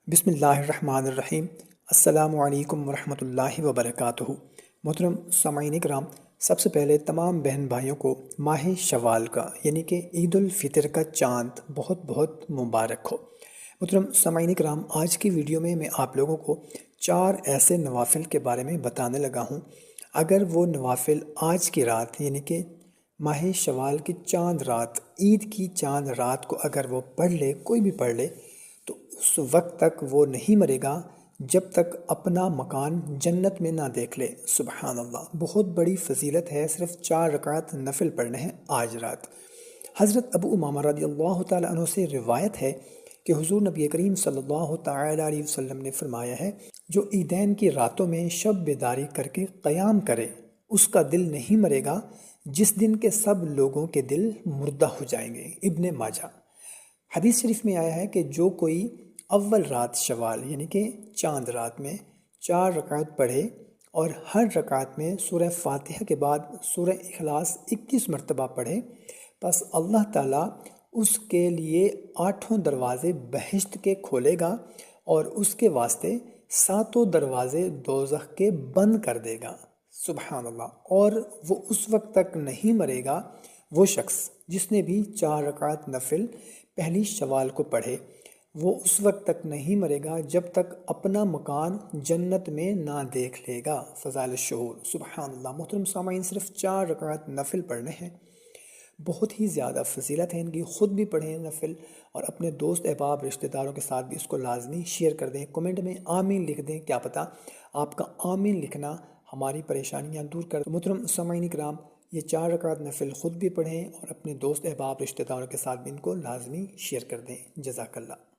بسم اللہ الرحمن الرحیم۔ السلام علیکم ورحمۃ اللہ وبرکاتہ۔ محترم سامعین کرام، سب سے پہلے تمام بہن بھائیوں کو ماہ شوال کا یعنی کہ عید الفطر کا چاند بہت بہت مبارک ہو۔ محترم سامعین کرام، آج کی ویڈیو میں آپ لوگوں کو 4 ایسے نوافل کے بارے میں بتانے لگا ہوں۔ اگر وہ نوافل آج کی رات یعنی کہ ماہ شوال کی چاند رات، عید کی چاند رات کو اگر وہ پڑھ لے، کوئی بھی پڑھ لے، تو اس وقت تک وہ نہیں مرے گا جب تک اپنا مکان جنت میں نہ دیکھ لے۔ سبحان اللہ، بہت بڑی فضیلت ہے صرف 4 رکعت نفل پڑھنے ہیں آج رات۔ حضرت ابو امامہ رضی اللہ تعالیٰ عنہ سے روایت ہے کہ حضور نبی کریم صلی اللہ تعالیٰ علیہ وسلم نے فرمایا ہے، جو عیدین کی راتوں میں شب بیداری کر کے قیام کرے اس کا دل نہیں مرے گا جس دن کے سب لوگوں کے دل مردہ ہو جائیں گے۔ ابن ماجہ۔ حدیث شریف میں آیا ہے کہ جو کوئی اول رات شوال یعنی کہ چاند رات میں 4 رکعت پڑھے اور ہر رکعت میں سورہ فاتحہ کے بعد سورہ اخلاص 21 مرتبہ پڑھے، پس اللہ تعالیٰ اس کے لیے 8 دروازے بہشت کے کھولے گا اور اس کے واسطے 7 دروازے دوزخ کے بند کر دے گا۔ سبحان اللہ۔ اور وہ اس وقت تک نہیں مرے گا، وہ شخص جس نے بھی 4 رکعت نفل پہلی شوال کو پڑھے، وہ اس وقت تک نہیں مرے گا جب تک اپنا مکان جنت میں نہ دیکھ لے گا۔ فضائل الشہور۔ سبحان اللہ۔ محترم سامعین، صرف 4 رکعت نفل پڑھنے ہیں، بہت ہی زیادہ فضیلت ہے ان کی۔ خود بھی پڑھیں نفل اور اپنے دوست احباب رشتہ داروں کے ساتھ بھی اس کو لازمی شیئر کر دیں۔ کمنٹ میں آمین لکھ دیں، کیا پتہ آپ کا آمین لکھنا ہماری پریشانیاں دور کر دے۔ محترم سامعین کرام، یہ 4 رکعت نفل خود بھی پڑھیں اور اپنے دوست احباب رشتہ داروں کے ساتھ بھی ان کو لازمی شیئر کر دیں۔ جزاک اللہ۔